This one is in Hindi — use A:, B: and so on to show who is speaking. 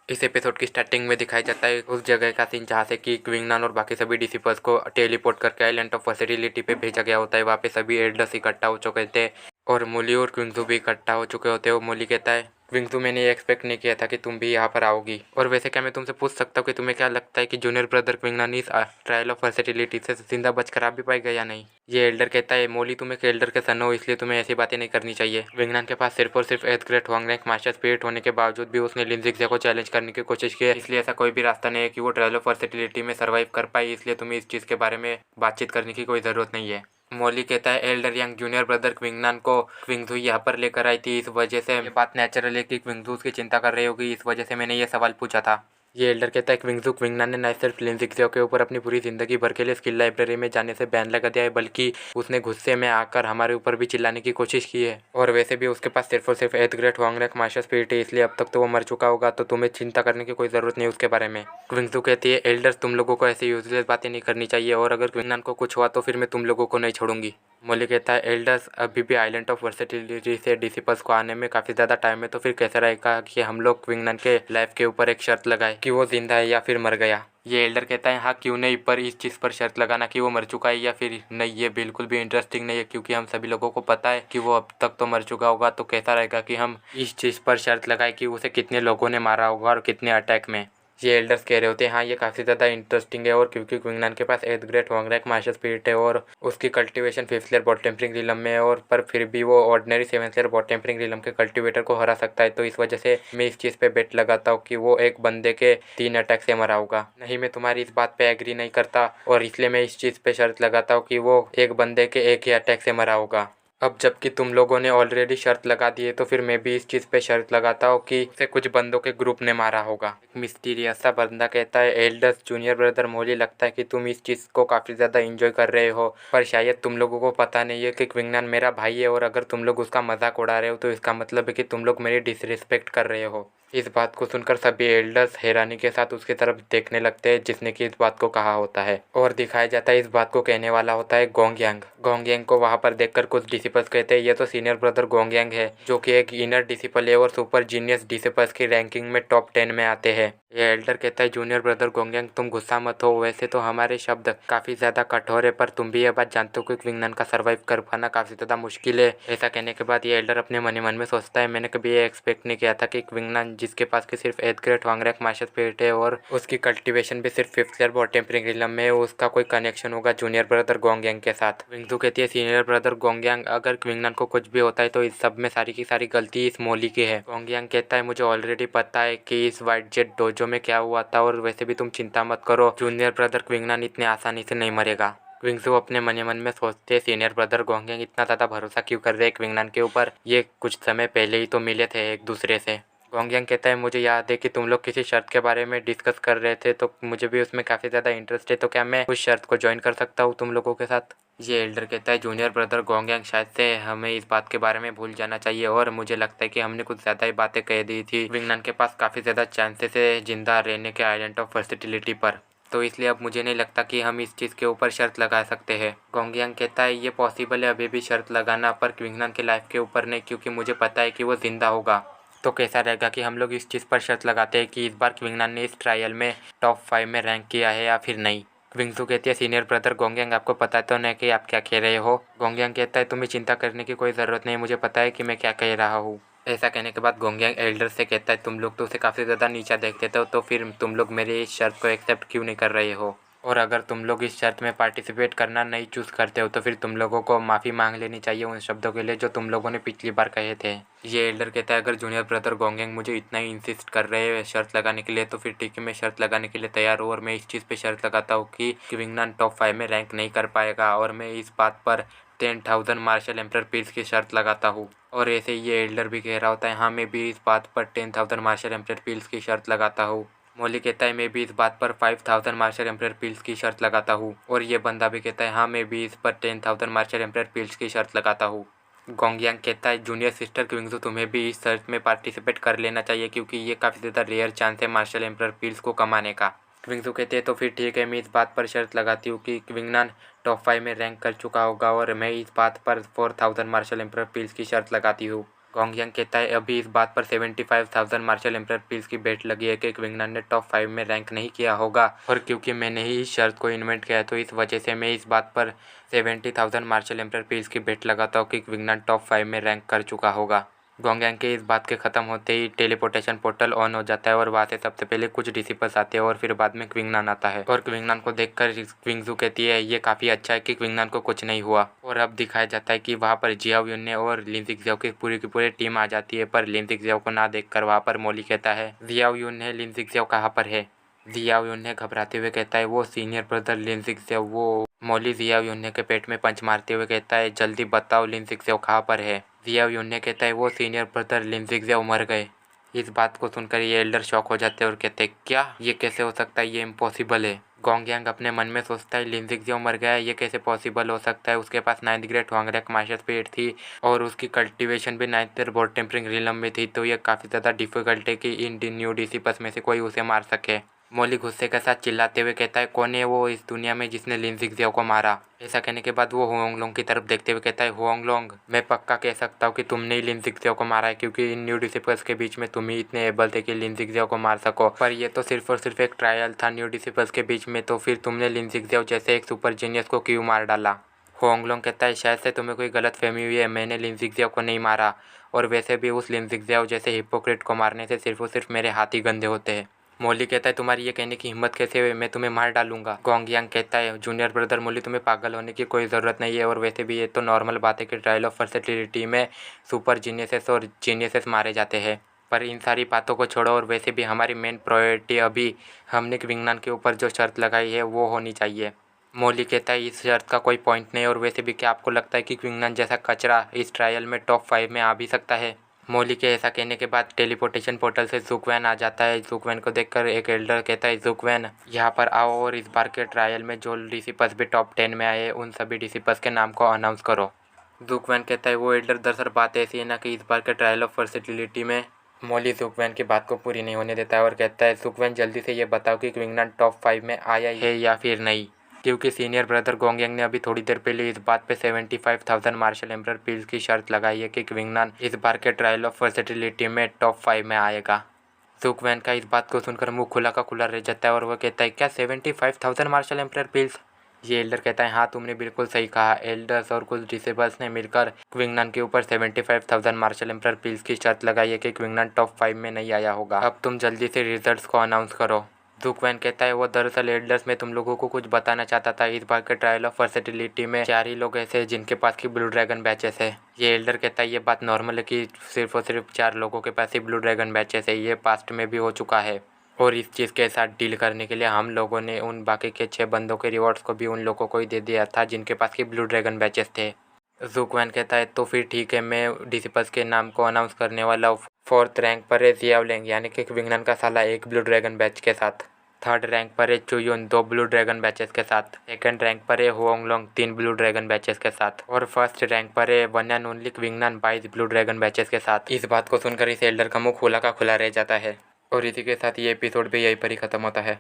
A: इस एपिसोड की स्टार्टिंग में दिखाया जाता है उस जगह का सीन जहाँ से कि क्विंगनान और बाकी सभी डिसिपल्स को टेलीपोर्ट करके आइलैंड ऑफ फर्टिलिटी पे भेजा गया होता है। वहाँ पे सभी एल्डर्स इकट्ठा हो चुके थे और मूली और क्विंगजू भी इकट्ठा हो चुके होते हैं। और मूली कहता है, क्विंगजू मैंने ये एक्सपेक्ट नहीं किया था कि तुम भी यहाँ पर आओगी। और वैसे क्या मैं तुमसे पूछ सकता हूँ कि तुम्हें क्या लगता है कि जूनियर ब्रदर क्विंगनान इस ट्रायल ऑफ फर्टिलिटी से जिंदा बचकर आ भी पाएगा या नहीं? ये एल्डर कहता है, मोली तुम एक एल्डर के सन हो इसलिए तुम्हें ऐसी बातें नहीं करनी चाहिए। क्विंगनान के पास सिर्फ और सिर्फ एथ great Huang rank master spirit होने के बावजूद भी उसने लिन ज़िग्ज़े को चैलेंज करने की कोशिश की है, इसलिए ऐसा कोई भी रास्ता नहीं है कि वो ट्रायल ऑफ फर्टिलिटी में सर्वाइव कर पाए। इसलिए तुम्हें इस चीज़ के बारे में बातचीत करने की कोई ज़रूरत नहीं है। मोली कहता है, एल्डर यंग जूनियर ब्रदर क्विंगनान को क्विंगजू यहाँ पर लेकर आई थी, इस वजह से ये बात नेचुरल है कि क्विंगजू उसकी चिंता कर रही होगी, इस वजह से मैंने ये सवाल पूछा था। ये एल्डर कहता है, क्विंगजू क्विंगनान ने न सिर्फ लिन ज़िग्ज़े के ऊपर अपनी पूरी ज़िंदगी भर के लिए स्किल लाइब्रेरी में जाने से बैन लगा दिया है, बल्कि उसने गुस्से में आकर हमारे ऊपर भी चिल्लाने की कोशिश की है। और वैसे भी उसके पास सिर्फ और सिर्फ एथ great Huang rank master spirit है, इसलिए अब तक तो वो मर चुका होगा, तो तुम्हें चिंता करने की कोई ज़रूरत नहीं उसके बारे में। क्विंगजू कहती है, एल्डर्स तुम लोगों को ऐसी यूजलेस बातें नहीं करनी चाहिए, और अगर क्विंगनान को कुछ हुआ तो फिर मैं तुम लोगों को नहीं छोड़ूंगी। मोली कहता है, एल्डर्स अभी भी आइलैंड ऑफ वर्सेटिलिटी से डिसिपल्स को आने में काफ़ी ज़्यादा टाइम है, तो फिर कैसा रहेगा कि हम लोग क्विंगनान के लाइफ के ऊपर एक शर्त लगाए कि वो जिंदा है या फिर मर गया। ये एल्डर कहता है, हाँ क्यों नहीं, पर इस चीज़ पर शर्त लगाना कि वो मर चुका है या फिर नहीं, ये बिल्कुल भी इंटरेस्टिंग नहीं है, क्योंकि हम सभी लोगों को पता है कि वो अब तक तो मर चुका होगा। तो कैसा रहेगा कि हम इस चीज़ पर शर्त लगाए कि उसे कितने लोगों ने मारा होगा और कितने अटैक में। ये एल्डर्स कह रहे होते हैं, हाँ ये काफ़ी ज़्यादा इंटरेस्टिंग है, और क्योंकि क्विंगनान के पास eighth great Huang rank master spirit है और उसकी cultivation 5th layer body tempering realm में है, और पर फिर भी वो ordinary 7th layer body tempering realm के कल्टीवेटर को हरा सकता है। तो इस वजह से मैं इस चीज़ पे बेट लगाता हूँ कि वो एक बंदे के 3 अटैक से मरा होगा। नहीं, मैं तुम्हारी इस बात पे एग्री नहीं करता, और इसलिए मैं इस चीज़ पे शर्त लगाता हूँ कि वो एक बंदे के एक ही अटैक से मरा होगा। अब जबकि तुम लोगों ने ऑलरेडी शर्त लगा दी है, तो फिर मैं भी इस चीज़ पे शर्त लगाता हूँ कि उसे कुछ बंदों के ग्रुप ने मारा होगा। एक मिस्टीरियस सा बंदा कहता है, एल्डर्स जूनियर ब्रदर मोली, लगता है कि तुम इस चीज़ को काफ़ी ज़्यादा इंजॉय कर रहे हो, पर शायद तुम लोगों को पता नहीं है कि क्विंगनान मेरा भाई है, और अगर तुम लोग उसका मजाक उड़ा रहे हो तो इसका मतलब है कि तुम लोग मेरी डिसरिस्पेक्ट कर रहे हो। इस बात को सुनकर सभी एल्डर्स हैरानी के साथ उसकी तरफ देखने लगते हैं जिसने कि इस बात को कहा होता है, और दिखाया जाता है इस बात को कहने वाला होता है गोंगयांग। गोंगयांग को वहाँ पर देखकर कुछ डिसिपल्स कहते हैं, ये तो सीनियर ब्रदर गोंगयांग है, जो कि एक इनर डिसिपल है और सुपर जीनियस डिसिपल्स की रैंकिंग में टॉप 10 में आते हैं। ये एल्डर कहता है, जूनियर ब्रदर गोंगयांग तुम गुस्सा मत हो, वैसे तो हमारे शब्द काफ़ी ज़्यादा कठोर है, पर तुम भी ये बात जानते हो कि क्विंगनान का सर्वाइव कर पाना काफ़ी ज़्यादा मुश्किल है। ऐसा कहने के बाद ये एल्डर अपने मन ही मन में सोचता है, मैंने कभी ये एक्सपेक्ट नहीं किया था कि क्विंगनान, जिसके पास कि सिर्फ एथ great Huang rank master spirit है और उसकी कल्टीवेशन भी सिर्फ 5th layer body tempering realm में है, उसका कोई कनेक्शन होगा जूनियर ब्रदर गोंगयांग के साथ। क्विंगजू कहती है, सीनियर ब्रदर गोंगयांग, अगर क्विंगनान को कुछ भी होता है तो इस सब में सारी की सारी गलती इस मोली की है। गोंगयांग कहता है, मुझे ऑलरेडी पता है कि इस व्हाइट जेट डोजो में क्या हुआ था, और वैसे भी तुम चिंता मत करो, जूनियर ब्रदर क्विंगनान इतने आसानी से नहीं मरेगा। क्विंगजू अपने मन ही मन में सोचते हैं, सीनियर ब्रदर गोंगयांग इतना ज़्यादा भरोसा क्यों कर रहे हैं क्विंगनान के ऊपर, ये कुछ समय पहले ही तो मिले थे एक दूसरे से। गोंगयांग कहता है, मुझे याद है कि तुम लोग किसी शर्त के बारे में डिस्कस कर रहे थे, तो मुझे भी उसमें काफ़ी ज़्यादा इंटरेस्ट है, तो क्या मैं उस शर्त को ज्वाइन कर सकता हूँ तुम लोगों के साथ? ये एल्डर कहता है, जूनियर ब्रदर गोंगयांग, शायद से हमें इस बात के बारे में भूल जाना चाहिए, और मुझे लगता है कि हमने कुछ ज़्यादा ही बातें कह दी थी। क्विंगनान के पास काफ़ी ज़्यादा चांसेस है जिंदा रहने के आइलैंड ऑफ वर्सेटिलिटी पर, तो इसलिए अब मुझे नहीं लगता कि हम इस चीज़ के ऊपर शर्त लगा सकते हैं। गोंगयांग कहता है, ये पॉसिबल है अभी भी शर्त लगाना, पर क्विंगनान के लाइफ के ऊपर नहीं, क्योंकि मुझे पता है कि वो ज़िंदा होगा। तो कैसा रहेगा कि हम लोग इस चीज़ पर शर्त लगाते हैं कि इस बार क्विंगनान ने इस ट्रायल में टॉप 5 में रैंक किया है या फिर नहीं? क्विंगजू कहती है, सीनियर ब्रदर गोंगयांग, आपको पता तो नहीं कि आप क्या कह रहे हो? गोंगयांग कहता है, तुम्हें चिंता करने की कोई ज़रूरत नहीं, मुझे पता है कि मैं क्या कह रहा हूँ। ऐसा कहने के बाद गोंगयांग एल्डर से कहता है, तुम लोग तो उसे काफ़ी ज़्यादा नीचा देखते थे, तो फिर तुम लोग मेरे इस शर्त को एक्सेप्ट क्यों नहीं कर रहे हो? और अगर तुम लोग इस शर्त में पार्टिसिपेट करना नहीं चूज़ करते हो, तो फिर तुम लोगों को माफ़ी मांग लेनी चाहिए उन शब्दों के लिए जो तुम लोगों ने पिछली बार कहे थे। ये एल्डर कहता है, अगर जूनियर ब्रदर गोंगयांग मुझे इतना ही इंसिस्ट कर रहे हैं शर्त लगाने के लिए, तो फिर ठीक है, मैं शर्त लगाने के लिए तैयार हूँ, और मैं इस चीज़ पे शर्त लगाता हूँ कि क्विंगनान टॉप 5 में रैंक नहीं कर पाएगा, और मैं इस बात पर 10,000 मार्शल एम्परर पीस की शर्त लगाता हूँ। और ऐसे ये एल्डर भी कह रहा होता है, हाँ मैं भी इस बात पर 10,000 मार्शल एम्परर पीस की शर्त लगाता हूँ। मोली कहता है, मैं भी इस बात पर 5,000 मार्शल एम्परर पील्स की शर्त लगाता हूँ, और ये बंदा भी कहता है, हाँ मैं भी इस पर 10,000 मार्शल एम्परर पील्स की शर्त लगाता हूँ। गोंगयांग कहता है, जूनियर सिस्टर क्विंगजू, तुम्हें भी इस शर्त में पार्टिसिपेट कर लेना चाहिए, क्योंकि ये काफ़ी ज़्यादा रेयर चांस है मार्शल एम्परर पील्स को कमाने का। क्विंगजू कहते हैं, तो फिर ठीक है, मैं इस बात पर शर्त लगाती हूँ कि क्विंगनान टॉप 5 में रैंक कर चुका होगा, और मैं इस बात पर 4,000 मार्शल एम्परर पील्स की शर्त लगाती हूँ। गोंगयांग कहता है अभी इस बात पर 75,000 मार्शल एम्पर पीस की बेट लगी है कि क्विंगनान ने टॉप 5 में रैंक नहीं किया होगा, और क्योंकि मैंने ही इस शर्त को इन्वेंट किया तो इस वजह से मैं इस बात पर 70,000 मार्शल एम्पर पीस की बेट लगाता हूँ कि क्विंगनान टॉप 5 में रैंक कर चुका होगा। गोंगयांग के इस बात के ख़त्म होते ही टेलीपोर्टेशन पोर्टल ऑन हो जाता है और वहाँ से सबसे पहले कुछ डिसिपल्स आते हैं और फिर बाद में क्विंगनान आता है, और क्विंगनान को देखकर क्विंगजू कहती है ये काफ़ी अच्छा है कि क्विंगनान को कुछ नहीं हुआ। और अब दिखाया जाता है कि वहाँ पर जियाओ युन्ने और लिन ज़िक्ज़ियाओ की पूरी टीम आ जाती है, पर लिन ज़िक्ज़ियाओ को ना देखकर वहाँ पर मोली कहता है जियाओ युन्ने लिन ज़िक्ज़ियाओ कहाँ पर है। जियाओ युन्ने घबराते हुए कहता है वो सीनियर ब्रदर लिन ज़िक्ज़ियाओ। वो मोली जियाओ युन्ने के पेट में पंच मारते हुए कहता है जल्दी बताओ लिन ज़िक्ज़ियाओ कहाँ पर है। जियाओ युन्ने कहता है वो सीनियर ब्रदर लिन ज़िक्ज़ियाओ मर गए। इस बात को सुनकर ये एल्डर शॉक हो जाते हैं और कहते हैं क्या, ये कैसे हो सकता है, ये इम्पॉसिबल है। गोंगयांग अपने मन में सोचता है लिन ज़िक्ज़ियाओ मर गया है, ये कैसे पॉसिबल हो सकता है। उसके पास 9th ग्रेड हुआंगरेक मास्टर स्पीड थी और उसकी कल्टीवेशन भी 9th बोर्ड टेम्परिंग रिलम में थी, तो ये काफ़ी ज़्यादा डिफ़िकल्ट है कि इन न्यू डिसिपल्स में से कोई उसे मार सके। मोली गुस्से के साथ चिल्लाते हुए कहता है कौन है वो इस दुनिया में जिसने लिन ज़िक्ज़ियाओ को मारा। ऐसा कहने के बाद वो हुआंगलोंग की तरफ देखते हुए कहता है हुआंगलोंग, मैं पक्का कह सकता हूँ कि तुमने ही लिन ज़िक्ज़ियाओ को मारा है, क्योंकि इन न्यू डिसिपल्स के बीच में तुम ही इतने एबल थे कि लिन ज़िक्ज़ियाओ को मार सको। पर ये तो सिर्फ और सिर्फ एक ट्रायल था न्यू डिसिपल्स के बीच में, तो फिर तुमने लिन ज़िक्ज़ियाओ जैसे एक सुपर जीनियस को क्यों मार डाला। हुआंगलोंग कहता है शायद से तुम्हें कोई गलतफहमी हुई है, मैंने लिन ज़िक्ज़ियाओ को नहीं मारा, और वैसे भी उस लिन ज़िक्ज़ियाओ जैसे हिपोक्रेट को मारने से सिर्फ और सिर्फ मेरे हाथ ही गंदे होते हैं। मोली कहता है तुम्हारी ये कहने की हिम्मत कैसे हुई, मैं तुम्हें मार डालूंगा। गोंगयांग कहता है जूनियर ब्रदर मोली, तुम्हें पागल होने की कोई ज़रूरत नहीं है, और वैसे भी ये तो नॉर्मल बात है कि ट्रायल ऑफ वर्सेटिलिटी में सुपर जीनियसेस और जीनियसेस मारे जाते हैं। पर इन सारी बातों को छोड़ो, और वैसे भी हमारी मेन प्रायोरिटी अभी हमने क्विंगनान के ऊपर जो शर्त लगाई है वो होनी चाहिए। मोली कहता है इस शर्त का कोई पॉइंट नहीं, और वैसे भी क्या आपको लगता है कि क्विंगनान जैसा कचरा इस ट्रायल में टॉप 5 में आ भी सकता है। मोली के ऐसा कहने के बाद टेलीपोर्टेशन पोर्टल से ज़ुकवैन आ जाता है। ज़ुकवैन को देखकर एक एल्डर कहता है ज़ुकवैन यहाँ पर आओ और इस बार के ट्रायल में जो डिसिपल्स भी टॉप 10 में आए उन सभी डिसिपल्स के नाम को अनाउंस करो। ज़ुकवैन कहता है वो एल्डर दरअसल बात ऐसी है ना कि इस बार के ट्रायल ऑफ वर्सेटिलिटी में मोली ज़ुकवैन की बात को पूरी नहीं होने देता है और कहता है ज़ुकवैन जल्दी से ये बताओ कि क्विंगनान टॉप 5 में आया है या फिर नहीं, क्योंकि सीनियर ब्रदर गोंगयांग ने अभी थोड़ी देर पहले इस बात पे 75,000 मार्शल एम्पर पीस की शर्त लगाई है कि क्विंगनान इस बार के ट्रायल ऑफ वर्सेटिलिटी में टॉप 5 में आएगा। ज़ुकवैन का इस बात को सुनकर मुंह खुला का खुला रह जाता है और वह कहता है क्या 75,000 मार्शल एम्पर पीस। ये एल्डर कहता है हाँ तुमने बिल्कुल सही कहा, एल्डर्स और कुछ डिसेबल्स ने मिलकर क्विंगनान के ऊपर 75,000 मार्शल एम्पर पीस की शर्त लगाई है कि क्विंगनान टॉप 5 में नहीं आया होगा। अब तुम जल्दी से रिजल्ट्स को अनाउंस करो। ज़ुकवैन कहता है वो दरअसल एल्डर्स में तुम लोगों को कुछ बताना चाहता था। इस बार के ट्रायल ऑफ वर्सेटिलिटी में 4 ही लोग ऐसे हैं जिनके पास की ब्लू ड्रैगन बैचेस है। ये एल्डर कहता है ये बात नॉर्मल है कि सिर्फ और सिर्फ 4 लोगों के पास ही ब्लू ड्रैगन बैचेस है, ये पास्ट में भी हो चुका है, और इस चीज़ के साथ डील करने के लिए हम लोगों ने उन बाकी के 6 बंदों के रिवॉर्ड्स को भी उन लोगों को ही दे दिया था जिनके पास की ब्लू ड्रैगन बैचेस थे। ज़ुकवैन कहता है तो फिर ठीक है, मैं डिसिपल्स के नाम को अनाउंस करने वाला हूँ। 4th रैंक पर है जियाओलिंग यानी कि क्विंगनान का साला 1 ब्लू ड्रैगन बैच के साथ। 3rd रैंक पर है चुयुन 2 ब्लू ड्रैगन बैचेस के साथ। 2nd रैंक पर है हुआंगलोंग 3 ब्लू ड्रैगन बैचेस के साथ। और 1st रैंक पर है one and only Qingnan 22 blue dragon batches के साथ। इस बात को सुनकर इस एल्डर का मुंह खुला का खुला रह जाता है। और इसी के साथ ये एपिसोड भी यहीं पर ही ख़त्म होता है।